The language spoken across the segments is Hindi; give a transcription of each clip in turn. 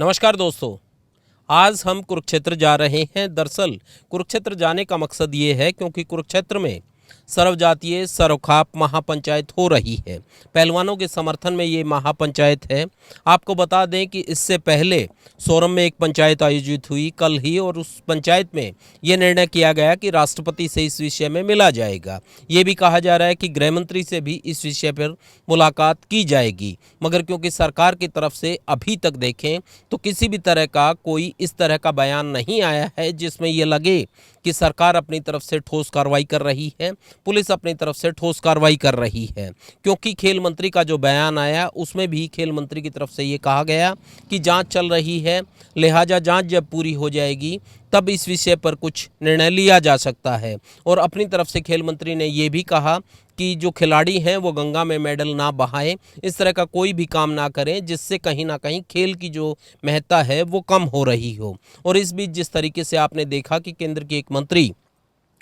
नमस्कार दोस्तों। आज हम कुरुक्षेत्र जा रहे हैं। दरअसल कुरुक्षेत्र जाने का मकसद ये है क्योंकि कुरुक्षेत्र में सर्वजातीय सर्वखाप महापंचायत हो रही है। पहलवानों के समर्थन में ये महापंचायत है। आपको बता दें कि इससे पहले सोरम में एक पंचायत आयोजित हुई कल ही, और उस पंचायत में ये निर्णय किया गया कि राष्ट्रपति से इस विषय में मिला जाएगा। ये भी कहा जा रहा है कि गृह मंत्री से भी इस विषय पर मुलाकात की जाएगी, मगर क्योंकि सरकार की तरफ से अभी तक देखें तो किसी भी तरह का कोई इस तरह का बयान नहीं आया है जिसमें ये लगे कि सरकार अपनी तरफ से ठोस कार्रवाई कर रही है, पुलिस अपनी तरफ से ठोस कार्रवाई कर रही है। क्योंकि खेल मंत्री का जो बयान आया उसमें भी खेल मंत्री की तरफ से ये कहा गया कि जांच चल रही है, लिहाजा जांच जब पूरी हो जाएगी तब इस विषय पर कुछ निर्णय लिया जा सकता है। और अपनी तरफ से खेल मंत्री ने ये भी कहा कि जो खिलाड़ी हैं वो गंगा में मेडल ना बहाएं, इस तरह का कोई भी काम ना करें जिससे कहीं ना कहीं खेल की जो महत्ता है वो कम हो रही हो। और इस बीच जिस तरीके से आपने देखा कि केंद्र के एक मंत्री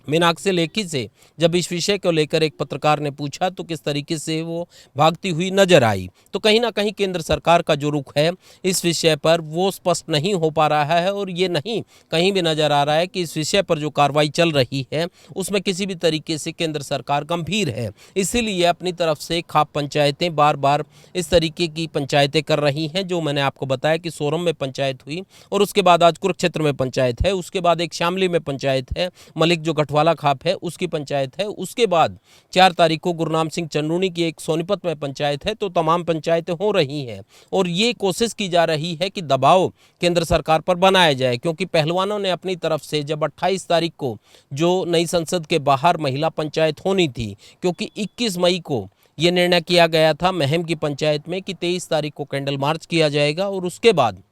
मीनाक्षी लेखी से जब इस विषय को लेकर एक पत्रकार ने पूछा तो किस तरीके से वो भागती हुई नजर आई, तो कहीं ना कहीं केंद्र सरकार का जो रुख है इस विषय पर वो स्पष्ट नहीं हो पा रहा है। और ये नहीं कहीं भी नजर आ रहा है कि इस विषय पर जो कार्रवाई चल रही है उसमें किसी भी तरीके से केंद्र सरकार गंभीर है। इसीलिए अपनी तरफ से खाप पंचायतें बार बार इस तरीके की पंचायतें कर रही हैं। जो मैंने आपको बताया कि सोरम में पंचायत हुई, और उसके बाद आज कुरुक्षेत्र में पंचायत है, उसके बाद एक शामली में पंचायत है, मलिक जो वाला खाप है उसकी पंचायत है, उसके बाद 4 तारीख को गुरनाम सिंह चन्नूनी की एक सोनीपत में पंचायत है। तो तमाम पंचायतें हो रही हैं और ये कोशिश की जा रही है कि दबाव केंद्र सरकार पर बनाया जाए, क्योंकि पहलवानों ने अपनी तरफ से जब 28 तारीख को जो नई संसद के बाहर महिला पंचायत होनी थी, क्योंकि 21 मई को ये निर्णय किया गया था महम की पंचायत में कि 23 तारीख को कैंडल मार्च किया जाएगा और उसके बाद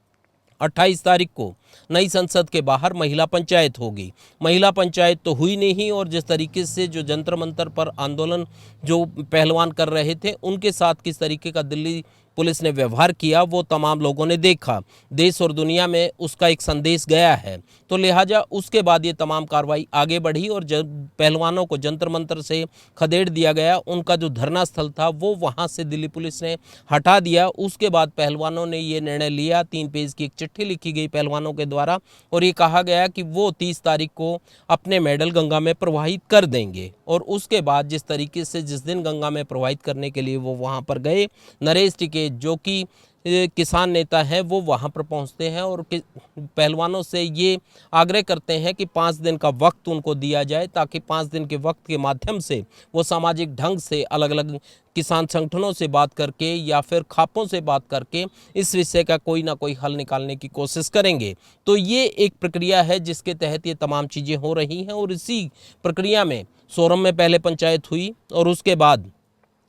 28 तारीख को नई संसद के बाहर महिला पंचायत होगी। महिला पंचायत तो हुई नहीं, और जिस तरीके से जो जंतर मंतर पर आंदोलन जो पहलवान कर रहे थे उनके साथ किस तरीके का दिल्ली पुलिस ने व्यवहार किया वो तमाम लोगों ने देखा। देश और दुनिया में उसका एक संदेश गया है। तो लिहाजा उसके बाद ये तमाम कार्रवाई आगे बढ़ी और जब पहलवानों को जंतर मंतर से खदेड़ दिया गया, उनका जो धरना स्थल था वो वहाँ से दिल्ली पुलिस ने हटा दिया। उसके बाद पहलवानों ने ये निर्णय लिया, 3 पेज की एक चिट्ठी लिखी गई पहलवानों के द्वारा, और ये कहा गया कि वो 30 तारीख को अपने मेडल गंगा में प्रवाहित कर देंगे। और उसके बाद जिस तरीके से जिस दिन गंगा में प्रवाहित करने के लिए वो वहाँ पर गए, नरेश टिकैत जो कि किसान नेता हैं वो वहाँ पर पहुँचते हैं और पहलवानों से ये आग्रह करते हैं कि 5 दिन का वक्त उनको दिया जाए, ताकि 5 दिन के वक्त के माध्यम से वो सामाजिक ढंग से अलग अलग किसान संगठनों से बात करके या फिर खापों से बात करके इस विषय का कोई ना कोई हल निकालने की कोशिश करेंगे। तो ये एक प्रक्रिया है जिसके तहत ये तमाम चीज़ें हो रही हैं, और इसी प्रक्रिया में सोरम में पहले पंचायत हुई और उसके बाद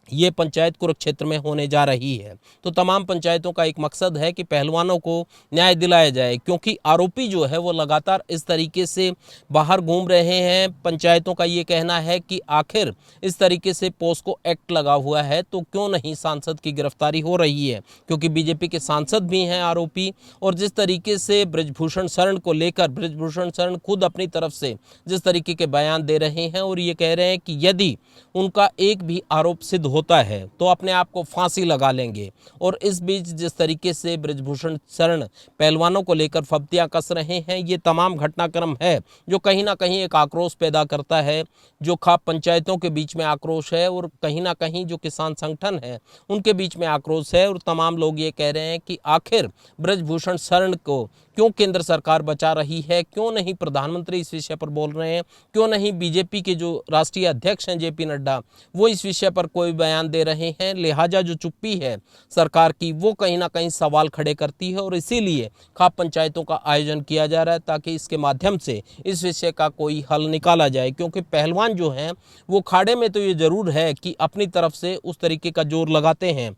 ये पंचायत कुरुक्षेत्र में होने जा रही है। तो तमाम पंचायतों का एक मकसद है कि पहलवानों को न्याय दिलाया जाए, क्योंकि आरोपी जो है वो लगातार इस तरीके से बाहर घूम रहे हैं। पंचायतों का ये कहना है कि आखिर इस तरीके से पोस्को एक्ट लगा हुआ है तो क्यों नहीं सांसद की गिरफ्तारी हो रही है, क्योंकि बीजेपी के सांसद भी हैं आरोपी। और जिस तरीके से बृजभूषण शरण को लेकर बृजभूषण शरण खुद अपनी तरफ से जिस तरीके के बयान दे रहे हैं और ये कह रहे हैं कि यदि उनका एक भी आरोप सिद्ध होता है तो अपने आप को फांसी लगा लेंगे। और इस बीच जिस तरीके से बृजभूषण शरण पहलवानों को लेकर फब्तियां कस रहे हैं, ये तमाम घटनाक्रम है जो कहीं ना कहीं एक आक्रोश पैदा करता है, जो खाप पंचायतों के बीच में आक्रोश है और कहीं ना कहीं जो किसान संगठन है उनके बीच में आक्रोश है। और तमाम लोग ये कह रहे हैं कि आखिर बृजभूषण शरण को क्यों केंद्र सरकार बचा रही है, क्यों नहीं प्रधानमंत्री इस विषय पर बोल रहे हैं, क्यों नहीं बीजेपी के जो राष्ट्रीय अध्यक्ष हैं जेपी नड्डा वो इस विषय पर कोई बयान दे रहे हैं। लिहाजा जो चुप्पी है सरकार की वो कहीं ना कहीं सवाल खड़े करती है, और इसीलिए खाप पंचायतों का आयोजन किया जा रहा है ताकि इसके माध्यम से इस विषय का कोई हल निकाला जाए। क्योंकि पहलवान जो हैं वो खाड़े में तो ये जरूर है कि अपनी तरफ से उस तरीके का जोर लगाते हैं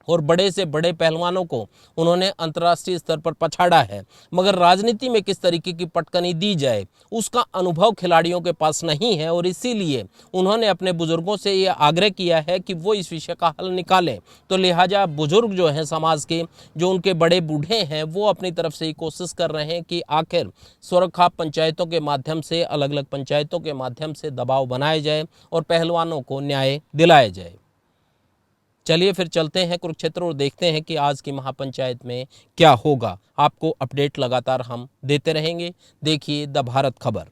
और बड़े से बड़े पहलवानों को उन्होंने अंतर्राष्ट्रीय स्तर पर पछाड़ा है, मगर राजनीति में किस तरीके की पटकनी दी जाए उसका अनुभव खिलाड़ियों के पास नहीं है। और इसीलिए उन्होंने अपने बुजुर्गों से ये आग्रह किया है कि वो इस विषय का हल निकालें। तो लिहाजा बुजुर्ग जो हैं समाज के, जो उनके बड़े बूढ़े हैं, वो अपनी तरफ से ये कोशिश कर रहे हैं कि आखिर सुरक्षा पंचायतों के माध्यम से, अलग अलग पंचायतों के माध्यम से दबाव बनाया जाए और पहलवानों को न्याय दिलाया जाए। चलिए फिर चलते हैं कुरुक्षेत्र और देखते हैं कि आज की महापंचायत में क्या होगा। आपको अपडेट लगातार हम देते रहेंगे। देखिए द भारत खबर।